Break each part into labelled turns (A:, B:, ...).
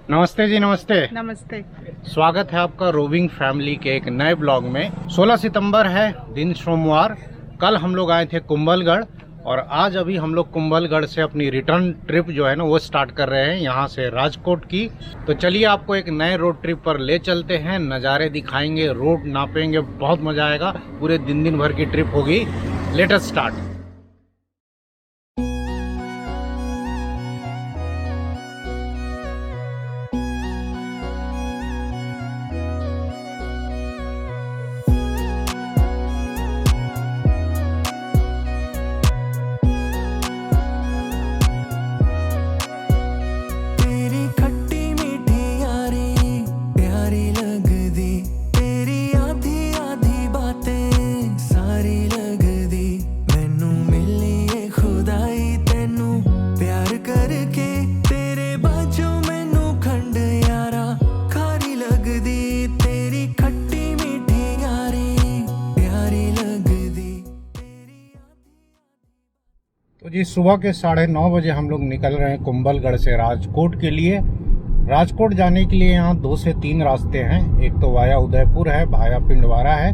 A: नमस्ते जी, नमस्ते।
B: नमस्ते।
A: स्वागत है आपका रोविंग फैमिली के एक नए ब्लॉग में। 16 सितंबर है, दिन सोमवार। कल हम लोग आए थे कुंभलगढ़ और आज अभी हम लोग कुंभलगढ़ से अपनी रिटर्न ट्रिप जो है ना वो स्टार्ट कर रहे हैं यहाँ से राजकोट की। तो चलिए आपको एक नए रोड ट्रिप पर ले चलते हैं, नज़ारे दिखाएंगे, रोड नापेंगे, बहुत मज़ा आएगा। पूरे दिन भर की ट्रिप होगी। Let us start. तो जी सुबह के 9:30 बजे हम लोग निकल रहे हैं कुंभलगढ़ से राजकोट के लिए। राजकोट जाने के लिए यहाँ 2 से 3 रास्ते हैं। एक तो वाया उदयपुर है, वाया पिंडवारा है।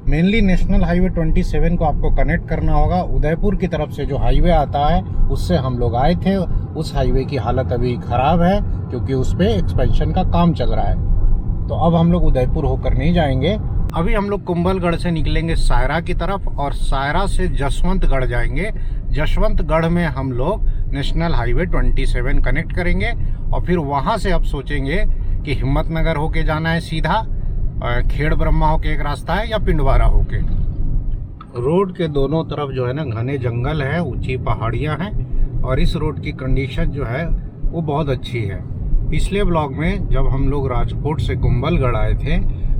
A: मेनली नेशनल हाईवे 27 को आपको कनेक्ट करना होगा। उदयपुर की तरफ से जो हाईवे आता है उससे हम लोग आए थे। उस हाईवे की हालत अभी ख़राब है क्योंकि उस पर एक्सपेंशन का काम चल रहा है। तो अब हम लोग उदयपुर होकर नहीं जाएंगे। अभी हम लोग कुंभलगढ़ से निकलेंगे सायरा की तरफ और सायरा से जसवंतगढ़ जाएंगे। जसवंतगढ़ में हम लोग नेशनल हाईवे 27 कनेक्ट करेंगे और फिर वहां से अब सोचेंगे कि हिम्मतनगर होके जाना है सीधा, खेड़ ब्रह्मा होके एक रास्ता है, या पिंडवारा होके। रोड के दोनों तरफ जो है ना घने जंगल है, ऊंची पहाड़ियां हैं और इस रोड की कंडीशन जो है वो बहुत अच्छी है। पिछले ब्लॉग में जब हम लोग राजकोट से कुंभलगढ़ आए थे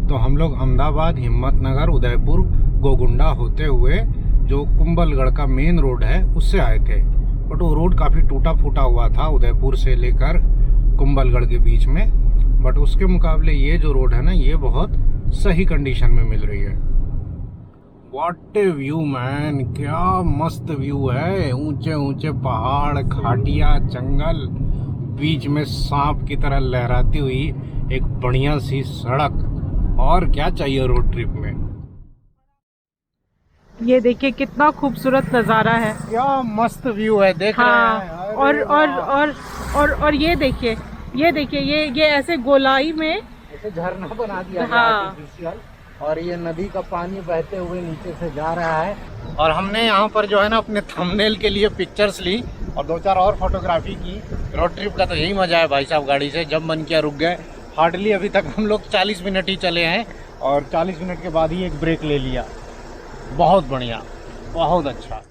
A: तो हम लोग अहमदाबाद, हिम्मतनगर, उदयपुर, गोगुंडा होते हुए जो कुंभलगढ़ का मेन रोड है उससे आए थे। बट वो रोड काफ़ी टूटा फूटा हुआ था उदयपुर से लेकर कुंभलगढ़ के बीच में। बट उसके मुकाबले ये जो रोड है ना ये बहुत सही कंडीशन में मिल रही है। व्हाट ए व्यू मैन, क्या मस्त व्यू है। ऊंचे ऊंचे पहाड़, घाटियाँ, जंगल, बीच में सांप की तरह लहराती हुई एक बढ़िया सी सड़क। और क्या चाहिए रोड ट्रिप में।
B: ये देखिए कितना खूबसूरत नज़ारा है।
A: क्या मस्त व्यू है, देख रहे हैं।
B: और ये देखिए ये ऐसे गोलाई में
A: ऐसे झरना बना दिया है आर्टिफिशियल, और ये नदी का पानी बहते हुए नीचे से जा रहा है। और हमने यहाँ पर जो है ना अपने थंबनेल के लिए पिक्चर्स ली और 2-4 और फोटोग्राफी की। रोड ट्रिप का तो यही मजा है भाई साहब, गाड़ी से जब मन किया रुक गए। हार्डली अभी तक हम लोग 40 मिनट ही चले हैं और 40 मिनट के बाद ही एक ब्रेक ले लिया। बहुत बढ़िया, बहुत अच्छा।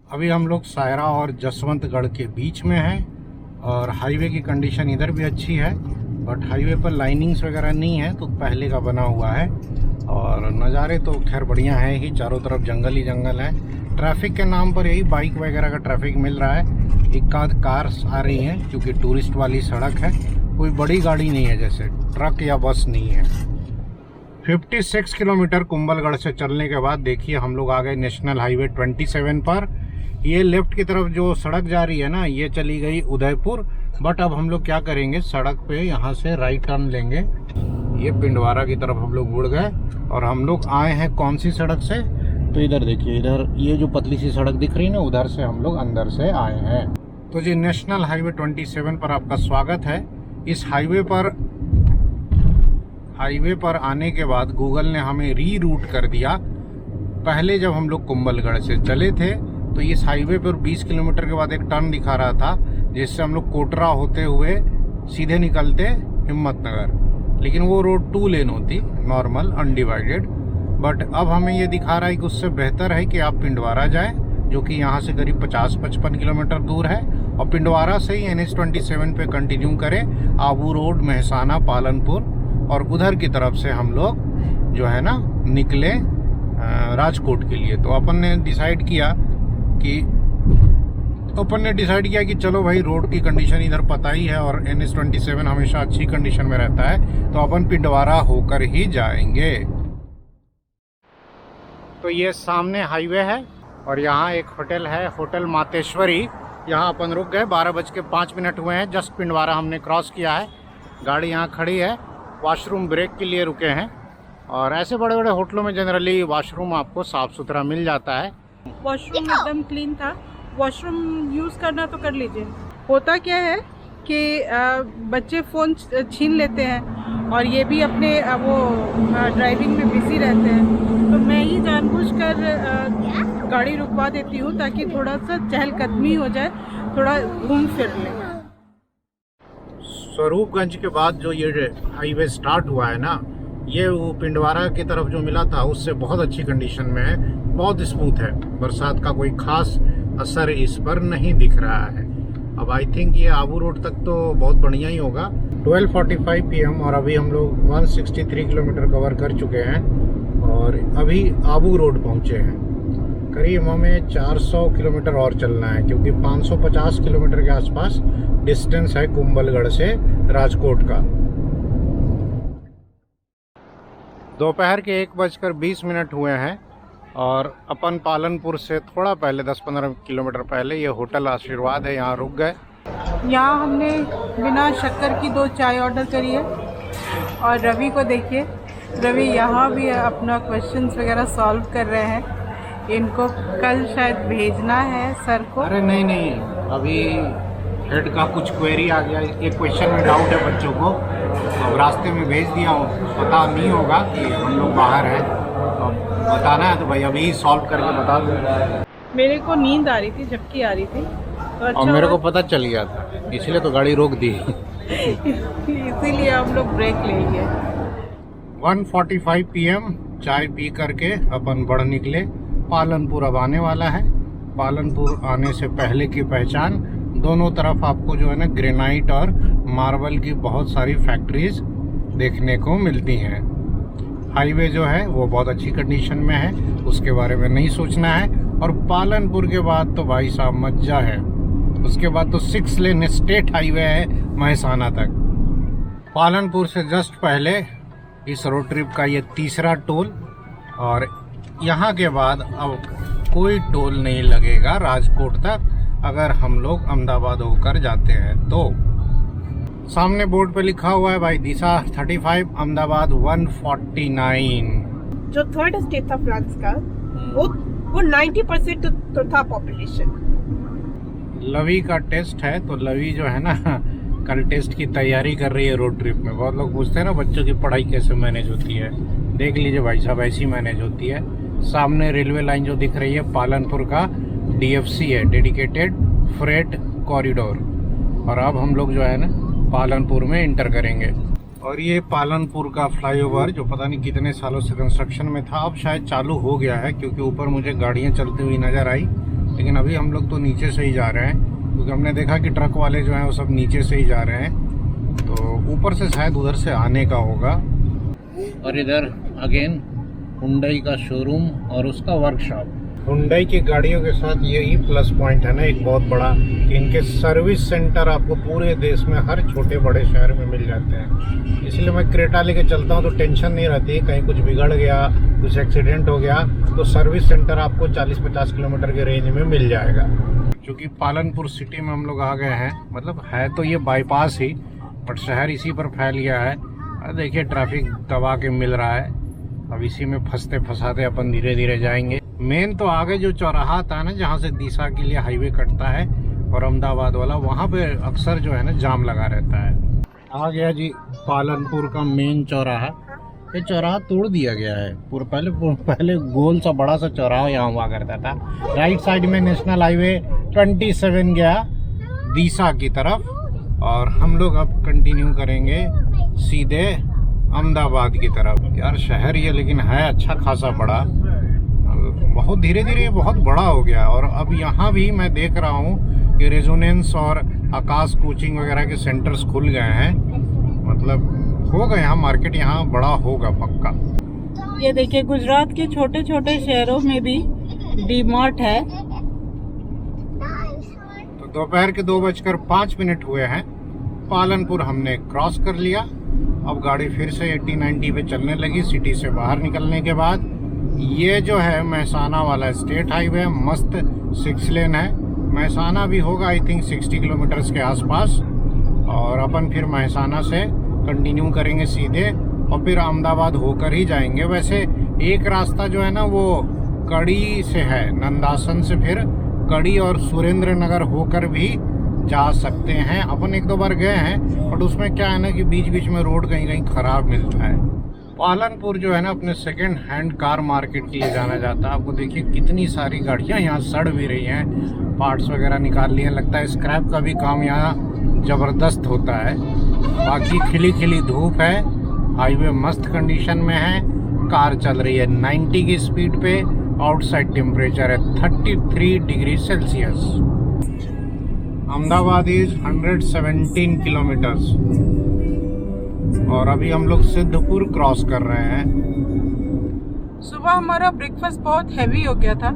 A: अभी हम लोग सायरा और जसवंतगढ़ के बीच में हैं और हाईवे की कंडीशन इधर भी अच्छी है। बट हाईवे पर लाइनिंग्स वगैरह नहीं है तो पहले का बना हुआ है। और नज़ारे तो खैर बढ़िया है ही, चारों तरफ जंगल ही जंगल है। ट्रैफिक के नाम पर यही बाइक वगैरह का ट्रैफिक मिल रहा है। एक आध कार्स आ रही हैं क्योंकि टूरिस्ट वाली सड़क है, कोई बड़ी गाड़ी नहीं है, जैसे ट्रक या बस नहीं है। 56 किलोमीटर कुंभलगढ़ से चलने के बाद देखिए हम लोग आ गए नेशनल हाईवे 27 पर। ये लेफ्ट की तरफ जो सड़क जा रही है ना ये चली गई उदयपुर। बट अब हम लोग क्या करेंगे, सड़क पे यहाँ से राइट टर्न लेंगे। ये पिंडवारा की तरफ हम लोग मुड़ गए और हम लोग आए हैं कौन सी सड़क से, तो इधर देखिए, इधर ये जो पतली सी सड़क दिख रही है ना उधर से हम लोग अंदर से आए हैं। तो जी नेशनल हाईवे 27 पर आपका स्वागत है। इस हाईवे पर आने के बाद गूगल ने हमें री-रूट कर दिया। पहले जब हम लोग कुंभलगढ़ से चले थे तो इस हाईवे पर 20 किलोमीटर के बाद एक टर्न दिखा रहा था जिससे हम लोग कोटरा होते हुए सीधे निकलते हिम्मतनगर, लेकिन वो रोड 2 लेन होती, नॉर्मल अनडिवाइडेड। बट अब हमें ये दिखा रहा है कि उससे बेहतर है कि आप पिंडवारा जाएं, जो कि यहाँ से करीब 50-55 किलोमीटर दूर है, और पिंडवारा से ही NH27 पे कंटिन्यू करें आबू रोड, मेहसाना, पालनपुर, और उधर की तरफ से हम लोग जो है ना निकले राजकोट के लिए। तो अपन ने डिसाइड किया कि चलो भाई, रोड की कंडीशन इधर पता ही है और NH27 हमेशा अच्छी कंडीशन में रहता है, तो अपन पिंडवारा होकर ही जाएंगे। तो ये सामने हाईवे है और यहाँ एक होटल है, होटल मातेश्वरी। यहाँ अपन रुक गए, 12:05 हुए हैं। जस्ट पिंडवारा हमने क्रॉस किया है। गाड़ी यहाँ खड़ी है, वॉशरूम ब्रेक के लिए रुके हैं। और ऐसे बड़े बड़े होटलों में जनरली वॉशरूम आपको साफ़ सुथरा मिल जाता है।
B: वॉशरूम एकदम क्लीन था। वॉशरूम यूज़ करना तो कर लीजिए। होता क्या है कि बच्चे फ़ोन छीन लेते हैं और ये भी अपने वो ड्राइविंग में बिजी रहते हैं, तो मैं ही जानबूझकर गाड़ी रुकवा देती हूँ ताकि थोड़ा सा चहलकदमी हो जाए, थोड़ा घूम फिर लें।
A: स्वरूपगंज के बाद जो ये हाईवे स्टार्ट हुआ है ना, ये वो पिंडवारा की तरफ जो मिला था उससे बहुत अच्छी कंडीशन में है, बहुत स्मूथ है। बरसात का कोई खास असर इस पर नहीं दिख रहा है। अब आई थिंक ये आबू रोड तक तो बहुत बढ़िया ही होगा। 12:45 PM और अभी हम लोग 163 किलोमीटर कवर कर चुके हैं और अभी आबू रोड पहुँचे हैं। करीब हमें 400 किलोमीटर और चलना है, क्योंकि 550 किलोमीटर के आसपास डिस्टेंस है कुंभलगढ़ से राजकोट का। दोपहर के 1:20 हुए हैं और अपन पालनपुर से थोड़ा पहले 10-15 किलोमीटर पहले ये होटल आशीर्वाद है, यहाँ रुक गए।
B: यहाँ हमने बिना शक्कर की 2 चाय ऑर्डर करी है। और रवि को देखिए, रवि यहाँ भी अपना क्वेश्चंस वगैरह सॉल्व कर रहे हैं। इनको कल शायद भेजना है सर को।
A: अरे नहीं, अभी हेड का कुछ क्वेरी आ गया, एक क्वेश्चन में डाउट है बच्चों को, अब रास्ते में भेज दिया हूँ। पता नहीं होगा कि हम लोग बाहर हैं, अब बताना है तो भाई अभी सॉल्व करके बता दूँ।
B: मेरे को नींद आ रही थी, झपकी आ रही थी, तो अच्छा
A: और मेरे को पता चल गया था, इसलिए तो गाड़ी रोक दी।
B: इसीलिए हम लोग ब्रेक ले लिए।
A: 1:45 PM चाय पी करके अपन बढ़ निकले। पालनपुर अब आने वाला है। पालनपुर आने से पहले की पहचान, दोनों तरफ आपको जो है ना ग्रेनाइट और मार्बल की बहुत सारी फैक्ट्रीज देखने को मिलती हैं। हाईवे जो है वो बहुत अच्छी कंडीशन में है, उसके बारे में नहीं सोचना है। और पालनपुर के बाद तो भाई साहब मज्जा है। उसके बाद तो 6 लेन स्टेट हाईवे है महसाना तक। पालनपुर से जस्ट पहले इस रोड ट्रिप का ये तीसरा टोल, और यहाँ के बाद अब कोई टोल नहीं लगेगा राजकोट तक अगर हम लोग अहमदाबाद होकर जाते हैं तो। सामने बोर्ड पे लिखा हुआ है भाई दिशा 35, अहमदाबाद 149।
C: जो थर्ड स्टेट था फ्रांस का, वो 90% तो था पॉपुलेशन।
A: लवी का टेस्ट है, तो लवी जो है ना कल टेस्ट की तैयारी कर रही है रोड ट्रिप में। बहुत लोग पूछते हैं ना बच्चों की पढ़ाई कैसे मैनेज होती है, देख लीजिए भाई साहब ऐसी मैनेज होती है। सामने रेलवे लाइन जो दिख रही है पालनपुर का DFC है, डेडिकेटेड फ्रेट कॉरिडोर। और अब हम लोग जो है ना पालनपुर में इंटर करेंगे। और ये पालनपुर का फ्लाईओवर जो पता नहीं कितने सालों से कंस्ट्रक्शन में था, अब शायद चालू हो गया है, क्योंकि ऊपर मुझे गाड़ियाँ चलती हुई नज़र आई। लेकिन अभी हम लोग तो नीचे से ही जा रहे हैं, क्योंकि हमने देखा कि ट्रक वाले जो हैं वो सब नीचे से ही जा रहे हैं, तो ऊपर से शायद उधर से आने का होगा। और इधर अगेन हुंडई का शोरूम और उसका वर्कशॉप। हुंडई की गाड़ियों के साथ यही प्लस पॉइंट है ना एक बहुत बड़ा, कि इनके सर्विस सेंटर आपको पूरे देश में हर छोटे बड़े शहर में मिल जाते हैं। इसलिए मैं क्रेटा लेके चलता हूँ तो टेंशन नहीं रहती, कहीं कुछ बिगड़ गया, कुछ एक्सीडेंट हो गया तो सर्विस सेंटर आपको 40-50 किलोमीटर के रेंज में मिल जाएगा। क्योंकि पालनपुर सिटी में हम लोग आ गए हैं, मतलब है तो ये बाईपास ही, बट शहर इसी पर फैल गया है। देखिए ट्रैफिक दबा के मिल रहा है, अब इसी में फंसते फंसाते अपन धीरे धीरे जाएंगे। मेन तो आगे जो चौराहा था ना जहाँ से दिशा के लिए हाईवे कटता है और अहमदाबाद वाला, वहाँ पे अक्सर जो है ना जाम लगा रहता है। आ गया जी पालनपुर का मेन चौराहा। ये चौराहा तोड़ दिया गया है, पहले गोल सा बड़ा सा चौराहा यहाँ हुआ करता था। राइट साइड में नेशनल हाईवे 27 गया दिशा की तरफ, और हम लोग अब कंटिन्यू करेंगे सीधे अहमदाबाद की तरफ। यार शहर ये लेकिन है अच्छा खासा बड़ा, बहुत धीरे धीरे बहुत बड़ा हो गया। और अब यहाँ भी मैं देख रहा हूँ कि रेजोनेंस और आकाश कोचिंग वगैरह के सेंटर्स खुल गए हैं, मतलब होगा यहाँ मार्केट यहाँ बड़ा होगा पक्का।
B: ये देखिए गुजरात के छोटे छोटे शहरों में भी डीमार्ट है।
A: तो दोपहर के 2:05 हुए हैं। पालनपुर हमने क्रॉस कर लिया। अब गाड़ी फिर से 80-90 पे चलने लगी सिटी से बाहर निकलने के बाद। ये जो है महसाना वाला स्टेट हाईवे मस्त 6 लेन है। महसाना भी होगा आई थिंक 60 किलोमीटर्स के आसपास। और अपन फिर महसाना से कंटिन्यू करेंगे सीधे और फिर अहमदाबाद होकर ही जाएंगे। वैसे एक रास्ता जो है ना वो कड़ी से है, नंदासन से फिर कड़ी और सुरेंद्र नगर होकर भी जा सकते हैं। अपन एक दो बार गए हैं, बट उसमें क्या है ना कि बीच बीच में रोड कहीं कहीं ख़राब मिलता है। पालनपुर जो है ना अपने सेकंड हैंड कार मार्केट के लिए जाना जाता है। आपको देखिए कितनी सारी गाड़ियाँ यहाँ सड़ भी रही हैं, पार्ट्स वगैरह निकाल लिए हैं। लगता है स्क्रैप का भी काम यहाँ ज़बरदस्त होता है। बाकी खिली खिली धूप है, हाईवे मस्त कंडीशन में है, कार चल रही है 90 की स्पीड पे। आउटसाइड टेम्परेचर है 33 degree Celsius. Ahmedabad is 117 kilometres और अभी हम लोग सिद्धपुर क्रॉस कर रहे हैं।
B: सुबह हमारा ब्रेकफास्ट बहुत हैवी हो गया था,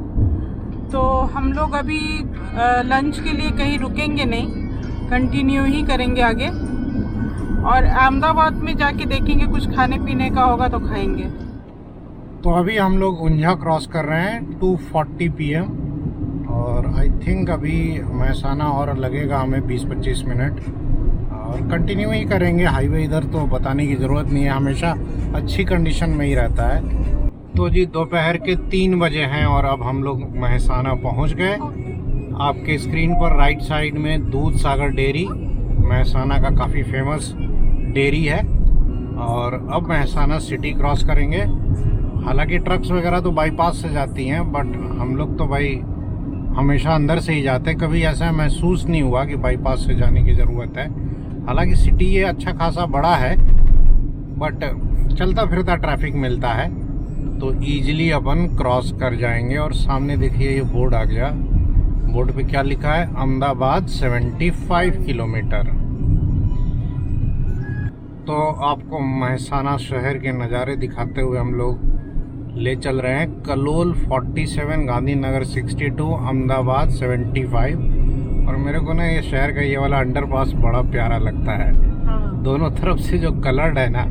B: तो हम लोग अभी लंच के लिए कहीं रुकेंगे नहीं, कंटिन्यू ही करेंगे आगे। और अहमदाबाद में जाके देखेंगे कुछ खाने पीने का होगा तो खाएंगे।
A: तो अभी हम लोग ऊंझा क्रॉस कर रहे हैं 2:40 PM और आई थिंक अभी महसाना और लगेगा हमें 20-25 मिनट और कंटिन्यू ही करेंगे। हाईवे इधर तो बताने की ज़रूरत नहीं है, हमेशा अच्छी कंडीशन में ही रहता है। तो जी दोपहर के 3 बजे हैं और अब हम लोग महसाना पहुंच गए। आपके स्क्रीन पर राइट साइड में दूध सागर डेयरी महसाना का काफ़ी फेमस डेयरी है। और अब महसाना सिटी क्रॉस करेंगे। हालांकि ट्रक्स वगैरह तो बाईपास से जाती हैं, बट हम लोग तो भाई हमेशा अंदर से ही जाते हैं। कभी ऐसा महसूस नहीं हुआ कि बाईपास से जाने की ज़रूरत है। हालांकि सिटी ये अच्छा खासा बड़ा है, बट चलता फिरता ट्रैफिक मिलता है तो ईजिली अपन क्रॉस कर जाएंगे। और सामने देखिए ये बोर्ड आ गया, बोर्ड पे क्या लिखा है, अहमदाबाद 75 किलोमीटर। तो आपको महसाना शहर के नज़ारे दिखाते हुए हम लोग ले चल रहे हैं कलोल 47, गांधीनगर 62, अहमदाबाद 75। और मेरे को ना ये शहर का ये वाला अंडरपास बड़ा प्यारा लगता है।
B: हाँ।
A: दोनों तरफ से जो कलर्ड है ना,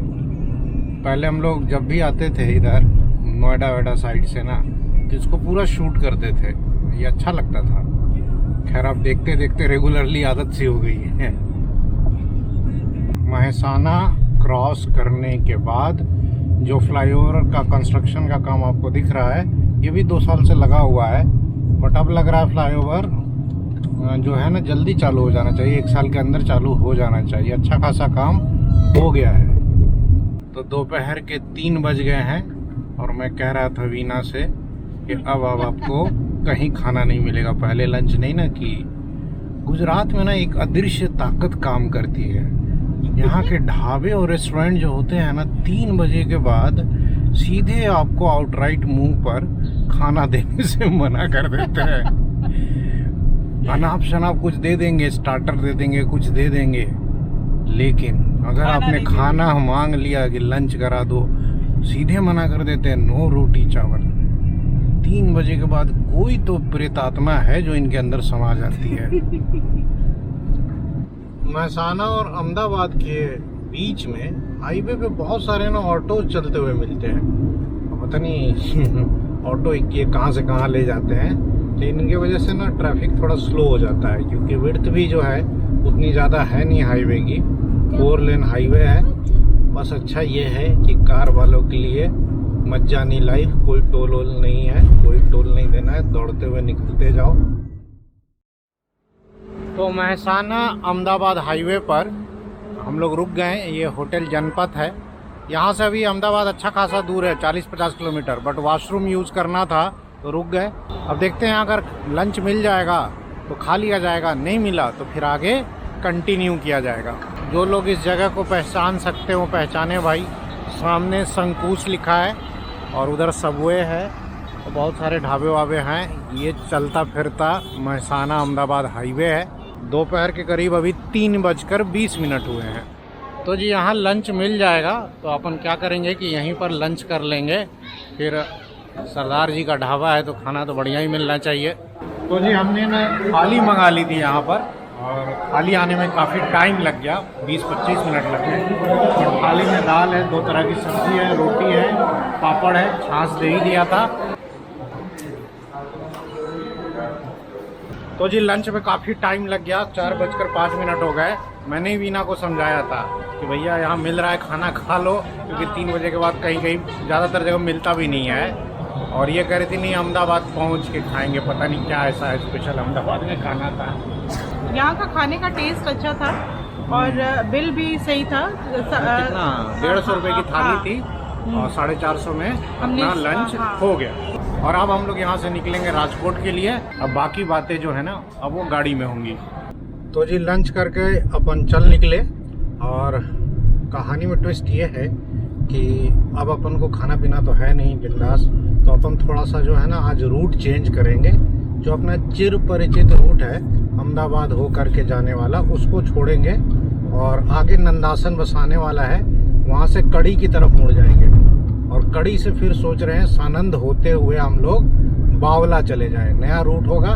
A: पहले हम लोग जब भी आते थे इधर नोएडा वेडा साइड से ना, तो इसको पूरा शूट करते थे, ये अच्छा लगता था। खैर अब देखते देखते रेगुलरली आदत सी हो गई है। महसाना क्रॉस करने के बाद जो फ्लाईओवर का कंस्ट्रक्शन का काम आपको दिख रहा है, ये भी 2 साल से लगा हुआ है, बट अब लग रहा है फ्लाईओवर जो है ना जल्दी चालू हो जाना चाहिए, 1 साल के अंदर चालू हो जाना चाहिए। अच्छा खासा काम हो गया है। तो दोपहर के 3 बज गए हैं और मैं कह रहा था वीना से कि अब आपको कहीं खाना नहीं मिलेगा। पहले लंच नहीं ना की। गुजरात में ना एक अदृश्य ताकत काम करती है। यहाँ के ढाबे और रेस्टोरेंट जो होते हैं ना, 3 बजे के बाद सीधे आपको आउटराइट मुंह पर खाना देने से मना कर देते हैं। अनाप शनाप कुछ दे देंगे, स्टार्टर दे देंगे, कुछ दे देंगे, लेकिन अगर आपने खाना मांग लिया कि लंच करा दो, सीधे मना कर देते हैं, नो रोटी चावल। 3 बजे के बाद कोई तो प्रेतात्मा है जो इनके अंदर समा जाती है। महसाना और अहमदाबाद के बीच में हाईवे पे बहुत सारे ना ऑटो चलते हुए मिलते हैं। पता नहीं ऑटो ये कहाँ से कहाँ ले जाते हैं, लेकिन इनकी वजह से ना ट्रैफिक थोड़ा स्लो हो जाता है, क्योंकि विड्थ भी जो है उतनी ज़्यादा है नहीं हाईवे की, 4 लेन हाईवे है। बस अच्छा ये है कि कार वालों के लिए मज्जानी लाइफ, कोई टोल वोल नहीं है, कोई टोल नहीं देना है, दौड़ते हुए निकलते जाओ। तो महसाना अहमदाबाद हाईवे पर हम लोग रुक गए। ये होटल जनपथ है। यहाँ से अभी अहमदाबाद अच्छा खासा दूर है, 40-50 किलोमीटर, बट वॉशरूम यूज़ करना था तो रुक गए। अब देखते हैं अगर लंच मिल जाएगा तो खा लिया जाएगा, नहीं मिला तो फिर आगे कंटिन्यू किया जाएगा। जो लोग इस जगह को पहचान सकते हो पहचाने भाई। सामने संकूस लिखा है और उधर सबवे है, तो बहुत सारे ढाबे वाबे हैं। ये चलता फिरता महसाना अहमदाबाद हाईवे है। दोपहर के करीब अभी 3:20 हुए हैं। तो जी यहाँ लंच मिल जाएगा, तो अपन क्या करेंगे कि यहीं पर लंच कर लेंगे। फिर सरदार जी का ढाबा है तो खाना तो बढ़िया ही मिलना चाहिए। तो जी हमने ना थाली मंगा ली थी यहाँ पर, और थाली आने में काफ़ी टाइम लग गया, 20-25 मिनट लग गए। और थाली में दाल है, 2 तरह की सब्जी है, रोटी है, पापड़ है, छाछ दे ही दिया था। तो जी लंच में काफ़ी टाइम लग गया, 4:05 हो गए। मैंने ही वीना को समझाया था कि भैया यहाँ मिल रहा है खाना खा लो, क्योंकि 3 बजे के बाद कहीं कहीं ज़्यादातर जगह मिलता भी नहीं है। और ये कह रही थी नहीं अहमदाबाद पहुँच के खाएंगे, पता नहीं क्या ऐसा है स्पेशल अहमदाबाद में खाना था।
B: यहाँ का खाने का टेस्ट अच्छा था और बिल भी सही था।
A: कितना 150 रुपये की थाली थी और 450 में अपना लंच हो गया। और अब हम लोग यहाँ से निकलेंगे राजकोट के लिए। अब बाकी बातें जो है ना अब वो गाड़ी में होंगी। तो जी लंच करके अपन चल निकले और कहानी में ट्विस्ट ये है कि अब अपन को खाना पीना तो है नहीं बिंदास, तो अपन थोड़ा सा जो है ना आज रूट चेंज करेंगे। जो अपना चिर परिचित रूट है अहमदाबाद हो करके जाने वाला उसको छोड़ेंगे और आगे नंदासन बसाने वाला है, वहाँ से कड़ी की तरफ मुड़ जाएंगे। और कड़ी से फिर सोच रहे हैं सानंद होते हुए हम लोग बावला चले जाएं। नया रूट होगा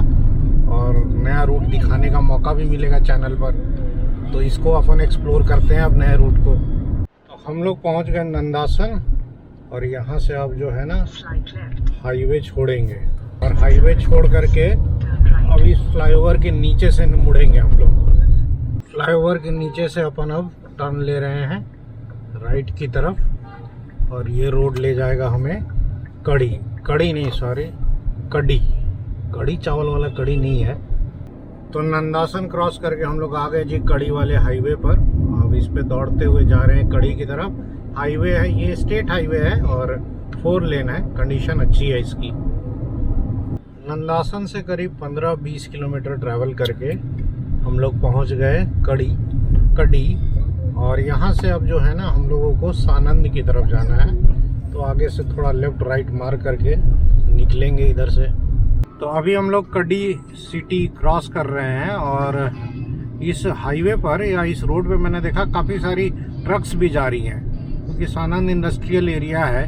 A: और नया रूट दिखाने का मौका भी मिलेगा चैनल पर, तो इसको अपन एक्सप्लोर करते हैं अब नए रूट को। तो हम लोग पहुंच गए नंदासन और यहाँ से अब जो है ना हाईवे छोड़ेंगे और हाईवे छोड़ करके अब इस फ्लाईओवर के नीचे से मुड़ेंगे हम लोग। फ्लाईओवर के नीचे से अपन अब टर्न ले रहे हैं राइट की तरफ और ये रोड ले जाएगा हमें कड़ी नहीं सॉरी कड़ी चावल वाला कड़ी नहीं है। तो नंदासन क्रॉस करके हम लोग आ गए जी कड़ी वाले हाईवे पर। अब इस पे दौड़ते हुए जा रहे हैं कड़ी की तरफ। हाईवे है, ये स्टेट हाईवे है और 4 लेन है, कंडीशन अच्छी है इसकी। नंदासन से करीब 15-20 किलोमीटर ट्रैवल करके हम लोग पहुंच गए कड़ी और यहाँ से अब जो है ना हम लोगों को सानंद की तरफ जाना है। तो आगे से थोड़ा लेफ्ट राइट मार करके निकलेंगे इधर से। तो अभी हम लोग कड़ी सिटी क्रॉस कर रहे हैं और इस हाईवे पर या इस रोड पे मैंने देखा काफ़ी सारी ट्रक्स भी जा रही हैं, क्योंकि सानंद इंडस्ट्रियल एरिया है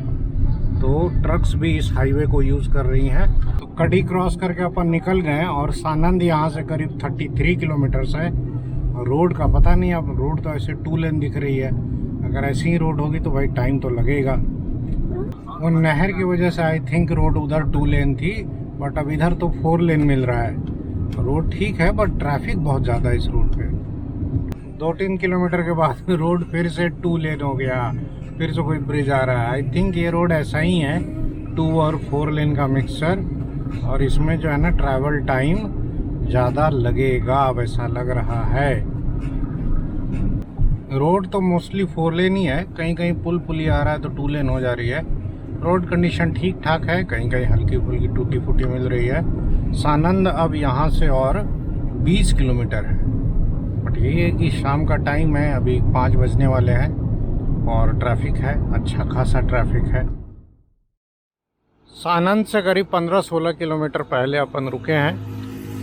A: तो ट्रक्स भी इस हाईवे को यूज़ कर रही हैं। तो कड़ी क्रॉस करके अपन निकल गए और सानंद यहाँ से करीब 33 किलोमीटर्स है। रोड का पता नहीं, अब रोड तो ऐसे 2 लेन दिख रही है। अगर ऐसी ही रोड होगी तो भाई टाइम तो लगेगा। वो नहर की वजह से आई थिंक रोड उधर 2 लेन थी, बट अब इधर तो 4 लेन मिल रहा है। रोड ठीक है बट ट्रैफिक बहुत ज़्यादा है इस रोड पे। 2-3 किलोमीटर के बाद रोड फिर से 2 लेन हो गया, फिर से कोई ब्रिज आ रहा है। आई थिंक ये रोड ऐसा ही है 2 और 4 लेन का मिक्सचर, और इसमें जो है ना ट्रैवल टाइम ज़्यादा लगेगा अब ऐसा लग रहा है। रोड तो मोस्टली 4 लेन ही है, कहीं कहीं पुल आ रहा है तो 2 लेन हो जा रही है। रोड कंडीशन ठीक ठाक है, कहीं कहीं हल्की फुल्की टूटी फूटी मिल रही है। सानंद अब यहाँ से और 20 किलोमीटर है, बट ये है कि शाम का टाइम है, अभी 5 बजने वाले हैं और ट्रैफिक है, अच्छा खासा ट्रैफिक है। सानंद से करीब 15-16 किलोमीटर पहले अपन रुके हैं,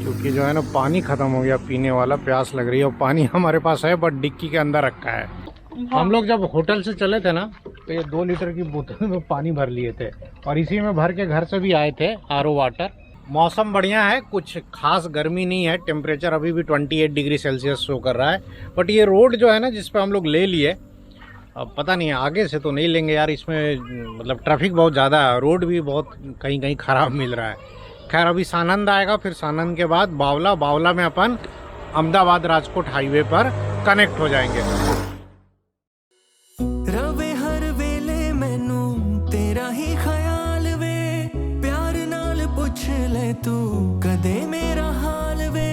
A: क्योंकि जो है ना पानी ख़त्म हो गया पीने वाला, प्यास लग रही है। और पानी हमारे पास है बट डिक्की के अंदर रखा है। हम लोग जब होटल से चले थे ना तो ये 2 लीटर की बोतल में पानी भर लिए थे और इसी में भर के घर से भी आए थे RO वाटर। मौसम बढ़िया है, कुछ खास गर्मी नहीं है, टेम्परेचर अभी भी 28 डिग्री सेल्सियस शो कर रहा है। बट ये रोड जो है ना जिस पे हम लोग ले लिए, अब पता नहीं आगे से तो नहीं लेंगे यार, इसमें मतलब ट्रैफिक बहुत ज़्यादा है, रोड भी बहुत कहीं कहीं ख़राब मिल रहा है। खैर अभी सानंद आएगा, फिर सानंद के बाद बावला में अपन अहमदाबाद राजकोट हाईवे पर कनेक्ट हो जाएंगे।
D: रवे हर वेले मैनू तेरा ही ख्याल वे, प्यार नाल पुछ ले तू कदे मेरा हाल वे।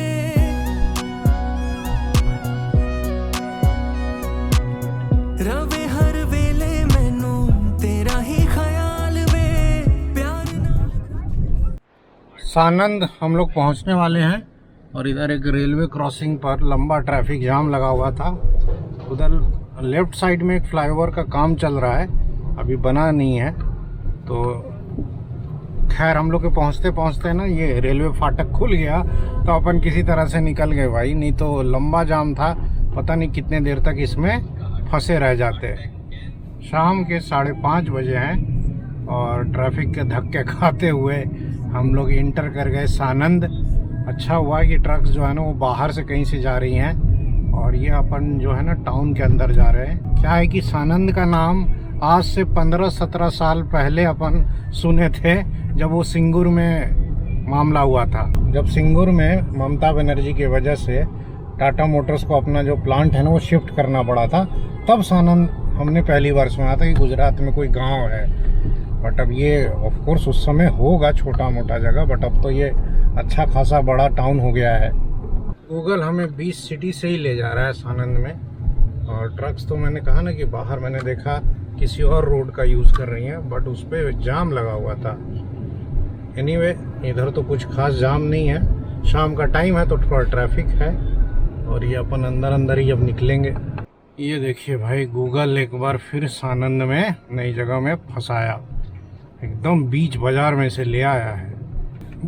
D: रवे हर वेले मैनू तेरा ही ख्याल वे, प्यार नाल।
A: सानंद हम लोग पहुंचने वाले हैं और इधर एक रेलवे क्रॉसिंग पर लंबा ट्रैफिक जाम लगा हुआ था। उधर लेफ्ट साइड में एक फ्लाईओवर का काम चल रहा है, अभी बना नहीं है। तो खैर हम लोग के पहुंचते पहुंचते ना ये रेलवे फाटक खुल गया, तो अपन किसी तरह से निकल गए भाई, नहीं तो लंबा जाम था, पता नहीं कितने देर तक इसमें फंसे रह जाते। शाम के 5:30 बजे हैं और ट्रैफिक के धक्के खाते हुए हम लोग इंटर कर गए सानंद। अच्छा हुआ कि ट्रक्स जो है ना वो बाहर से कहीं से जा रही हैं और ये अपन जो है ना टाउन के अंदर जा रहे हैं। क्या है कि सानंद का नाम आज से 15-17 साल पहले अपन सुने थे, जब वो सिंगूर में मामला हुआ था जब सिंगूर में ममता बनर्जी की वजह से टाटा मोटर्स को अपना जो प्लांट है ना वो शिफ्ट करना पड़ा था। तब सानंद हमने पहली बार सुना था कि गुजरात में कोई गांव है। बट अब ये ऑफ कोर्स उस समय होगा छोटा मोटा जगह, बट अब तो ये अच्छा खासा बड़ा टाउन हो गया है। गूगल हमें 20 सिटी से ही ले जा रहा है सानंद में। और ट्रक्स तो मैंने कहा ना कि बाहर मैंने देखा किसी और रोड का यूज़ कर रही हैं, बट उस पर जाम लगा हुआ था। एनीवे इधर तो कुछ खास जाम नहीं है, शाम का टाइम है तो थोड़ा ट्रैफिक है। और ये अपन अंदर ही अब निकलेंगे। ये देखिए भाई, गूगल एक बार फिर सानंद में नई जगह में फंसाया, एकदम बीच बाजार में से ले आया है।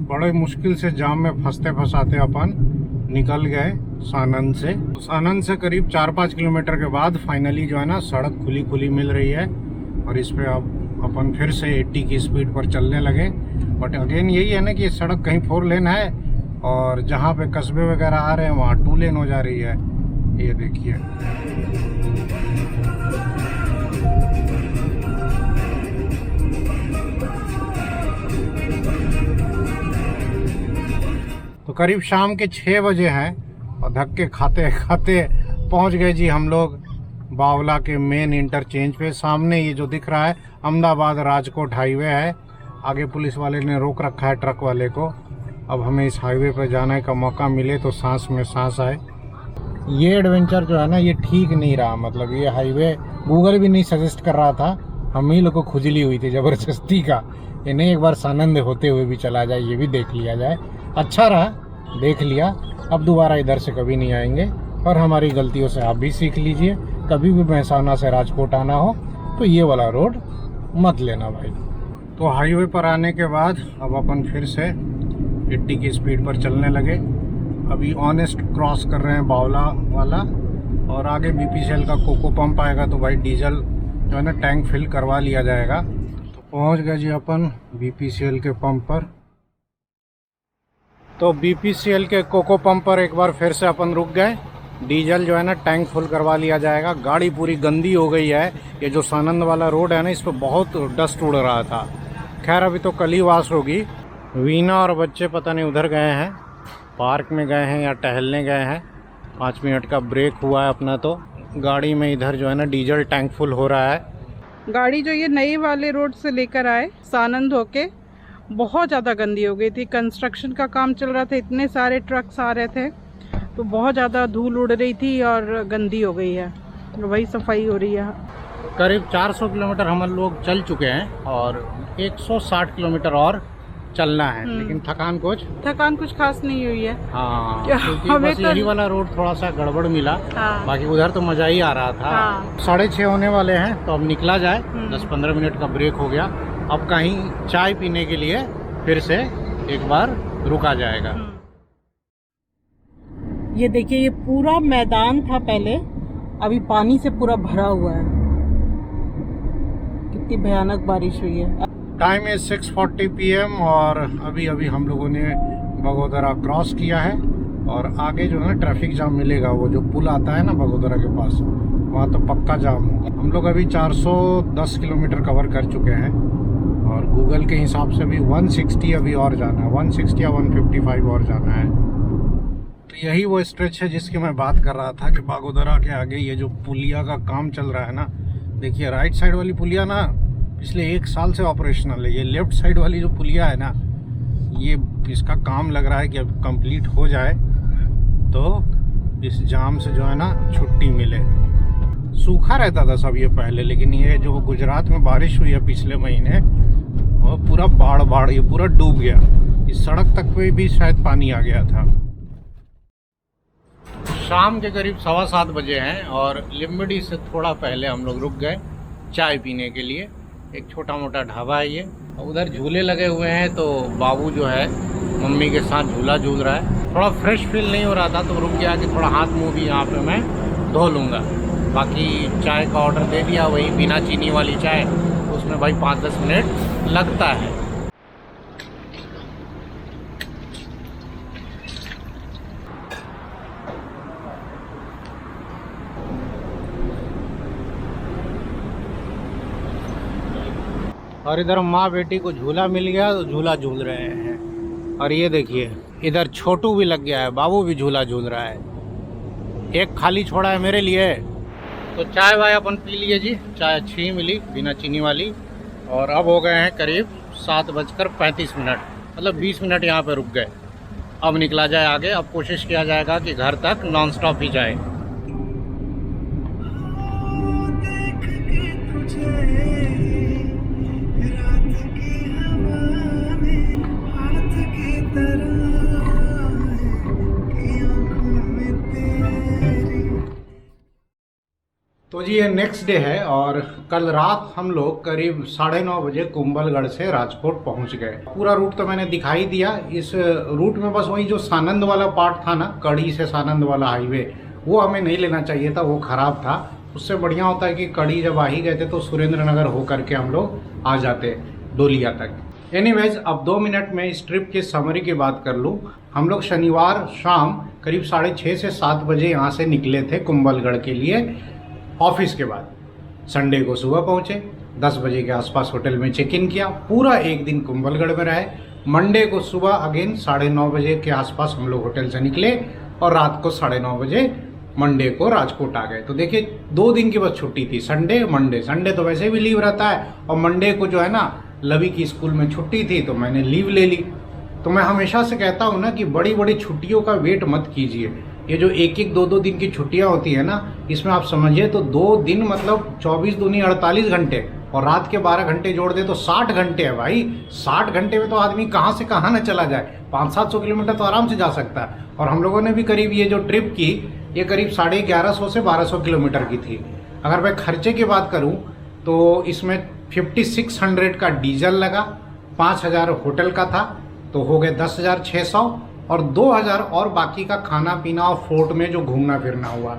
A: बड़े मुश्किल से जाम में फंसते फंसाते अपन निकल गए सानंद से। सानंद से करीब 4-5 किलोमीटर के बाद फाइनली जो है ना सड़क खुली मिल रही है और इस पे अब अपन फिर से 80 की स्पीड पर चलने लगे। बट अगेन यही है ना कि सड़क कहीं 4 लेन है और जहाँ पे कस्बे वगैरह आ रहे हैं वहाँ 2 लेन हो जा रही है। ये देखिए, तो करीब शाम के 6 बजे हैं और धक्के खाते खाते पहुंच गए जी हम लोग बावला के मेन इंटरचेंज पे। सामने ये जो दिख रहा है अहमदाबाद राजकोट हाईवे है। आगे पुलिस वाले ने रोक रखा है ट्रक वाले को। अब हमें इस हाईवे पर जाने का मौका मिले तो सांस में सांस आए। ये एडवेंचर जो है ना ये ठीक नहीं रहा, मतलब ये हाईवे गूगल भी नहीं सजेस्ट कर रहा था, हम ही लोग को खुजली हुई थी ज़बरदस्ती का। इन्हें एक बार सानंद होते हुए भी चला जाए, ये भी देख लिया जाए। अच्छा रहा, देख लिया। अब दोबारा इधर से कभी नहीं आएंगे और हमारी गलतियों से आप भी सीख लीजिए। कभी भी मेहसाना से राजकोट आना हो तो ये वाला रोड मत लेना भाई। तो हाईवे पर आने के बाद अब अपन फिर से 80 की स्पीड पर चलने लगे। अभी ऑनेस्ट क्रॉस कर रहे हैं बावला वाला और आगे बीपीसीएल का कोको पंप आएगा तो भाई डीजल जो है ना टैंक फिल करवा लिया जाएगा। तो पहुंच गए जी अपन बीपीसीएल के पंप पर। तो बीपीसीएल के कोको पंप पर एक बार फिर से अपन रुक गए। डीजल जो है ना टैंक फुल करवा लिया जाएगा। गाड़ी पूरी गंदी हो गई है। ये जो सानंद वाला रोड है ना इस पर बहुत डस्ट उड़ रहा था। खैर अभी तो कल ही वाश होगी। वीना और बच्चे पता नहीं उधर गए हैं, पार्क में गए हैं या टहलने गए हैं। 5 मिनट का ब्रेक हुआ है अपना। तो गाड़ी में इधर जो है ना डीजल टैंक फुल हो रहा है।
B: गाड़ी जो ये नए वाले रोड से लेकर आए सानंद होके बहुत ज़्यादा गंदी हो गई थी। कंस्ट्रक्शन का काम चल रहा था, इतने सारे ट्रक्स आ रहे थे तो बहुत ज़्यादा धूल उड़ रही थी और गंदी हो गई है। वही सफाई हो रही है।
A: करीब 400 किलोमीटर हम लोग चल चुके हैं और 160 किलोमीटर और चलना है। लेकिन थकान कुछ खास नहीं हुई है। हाँ, क्योंकि
B: हमें
A: बस
B: तो
A: यही वाला रोड थोड़ा सा गड़बड़ मिला।
B: हाँ।
A: बाकी उधर तो मजा ही आ रहा था।
B: हाँ।
A: 6:30 होने वाले हैं तो अब निकला जाए। 10-15 मिनट का ब्रेक हो गया। अब कहीं चाय पीने के लिए फिर से एक बार रुका जाएगा।
B: ये देखिए, ये पूरा मैदान था पहले, अभी पानी से पूरा भरा हुआ है। कितनी भयानक बारिश हुई है।
A: टाइम है 6:40 PM और अभी हम लोगों ने बगोदरा क्रॉस किया है और आगे जो है ना ट्रैफिक जाम मिलेगा। वो जो पुल आता है ना बगोदरा के पास, वहाँ तो पक्का जाम होगा। हम लोग अभी 410 किलोमीटर कवर कर चुके हैं और गूगल के हिसाब से भी 160 अभी और जाना है, 160 या 155 और जाना है। तो यही वो स्ट्रेच है जिसकी मैं बात कर रहा था कि बागोदरा के आगे ये जो पुलिया का काम चल रहा है ना, देखिए राइट साइड वाली पुलिया ना पिछले 1 साल से ऑपरेशनल है। ये लेफ्ट साइड वाली जो पुलिया है ना, ये इसका काम लग रहा है कि अब कंप्लीट हो जाए तो इस जाम से जो है ना छुट्टी मिले। सूखा रहता था सब ये पहले, लेकिन ये जो गुजरात में बारिश हुई है पिछले महीने वो पूरा बाढ़ ये पूरा डूब गया। इस सड़क तक पे भी शायद पानी आ गया था। शाम के करीब 7:15 बजे हैं और लिम्बडी से थोड़ा पहले हम लोग रुक गए चाय पीने के लिए। एक छोटा मोटा ढाबा है ये। उधर झूले लगे हुए हैं तो बाबू जो है मम्मी के साथ झूला झूल रहा है। थोड़ा फ्रेश फील नहीं हो रहा था तो रुक गया कि थोड़ा हाथ मुंह भी यहाँ पे मैं धो लूँगा। बाकी चाय का ऑर्डर दे दिया, वही बिना चीनी वाली चाय। उसमें भाई 5-10 मिनट लगता है। और इधर माँ बेटी को झूला मिल गया तो झूला झूल रहे हैं। और ये देखिए इधर छोटू भी लग गया है, बाबू भी झूला झूल रहा है। एक खाली छोड़ा है मेरे लिए। तो चाय वाय अपन पी लिए जी, चाय अच्छी ही मिली बिना चीनी वाली। और अब हो गए हैं करीब 7:35, मतलब 20 मिनट यहाँ पे रुक गए। अब निकला जाए आगे। अब कोशिश किया जाएगा कि घर तक नॉन स्टॉप ही जाए। तो जी ये नेक्स्ट डे है और कल रात हम लोग करीब 9:30 बजे कुंभलगढ़ से राजकोट पहुंच गए। पूरा रूट तो मैंने दिखाई दिया। इस रूट में बस वही जो सानंद वाला पार्ट था ना, कड़ी से सानंद वाला हाईवे, वो हमें नहीं लेना चाहिए था, वो खराब था। उससे बढ़िया होता है कि कड़ी जब आ ही गए थे तो सुरेंद्र नगर होकर के हम लोग आ जाते डोलिया तक। एनीवेज, अब 2 मिनट में इस ट्रिप की समरी की बात कर लूँ। हम लोग शनिवार शाम करीब 6:30 से 7 बजे यहाँ से निकले थे कुंभलगढ़ के लिए ऑफिस के बाद। संडे को सुबह पहुंचे, 10 बजे के आसपास होटल में चेक इन किया। पूरा एक दिन कुंभलगढ़ में रहे। मंडे को सुबह अगेन 9:30 बजे के आसपास हम लोग होटल से निकले और रात को 9:30 बजे मंडे को राजकोट आ गए। तो देखिए 2 दिन की बस छुट्टी थी, संडे मंडे। संडे तो वैसे भी लीव रहता है और मंडे को जो है ना लवी की स्कूल में छुट्टी थी तो मैंने लीव ले ली। तो मैं हमेशा से कहता हूँ ना कि बड़ी बड़ी छुट्टियों का वेट मत कीजिए। ये जो 1-1 2-2 दिन की छुट्टियां होती है ना, इसमें आप समझिए तो 2 दिन मतलब 24 दूनी 48 घंटे और रात के 12 घंटे जोड़ दे तो 60 घंटे है भाई। 60 घंटे में तो आदमी कहाँ से कहाँ न चला जाए। 500-700 किलोमीटर तो आराम से जा सकता है। और हम लोगों ने भी करीब ये जो ट्रिप की ये करीब 1150 से 1200 किलोमीटर की थी। अगर मैं खर्चे की बात करूँ तो इसमें 5600 का डीजल लगा, 5000 होटल का था तो हो गए 10,600 और 2000 और बाकी का खाना पीना और फोर्ट में जो घूमना फिरना हुआ।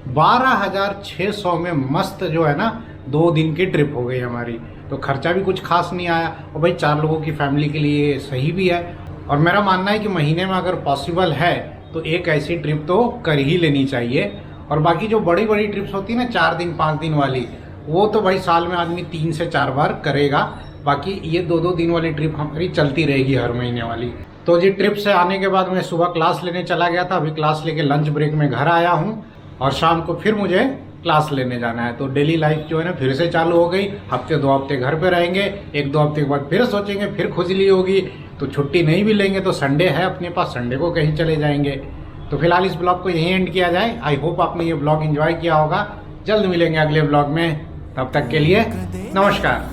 A: 12,600 में मस्त जो है ना 2 दिन की ट्रिप हो गई हमारी। तो खर्चा भी कुछ खास नहीं आया और भाई 4 लोगों की फैमिली के लिए सही भी है। और मेरा मानना है कि महीने में अगर पॉसिबल है तो एक ऐसी ट्रिप तो कर ही लेनी चाहिए। और बाकी जो बड़ी बड़ी ट्रिप्स होती है ना 4 दिन 5 दिन वाली, वो तो भाई साल में आदमी 3 से 4 बार करेगा। बाकी ये 2-2 दिन वाली ट्रिप हमारी चलती रहेगी हर महीने वाली। तो जी ट्रिप से आने के बाद मैं सुबह क्लास लेने चला गया था। अभी क्लास लेके लंच ब्रेक में घर आया हूँ और शाम को फिर मुझे क्लास लेने जाना है। तो डेली लाइफ जो है ना फिर से चालू हो गई। हफ्ते 2 हफ्ते घर पे रहेंगे, 1-2 हफ्ते के बाद फिर सोचेंगे, फिर खुजली होगी तो छुट्टी नहीं भी लेंगे तो संडे है अपने पास, संडे को कहीं चले जाएंगे। तो फिलहाल इस ब्लॉग को यहीं एंड किया जाए। आई होप आपने ये ब्लॉग एंजॉय किया होगा। जल्द मिलेंगे अगले ब्लॉग में, तब तक के लिए नमस्कार।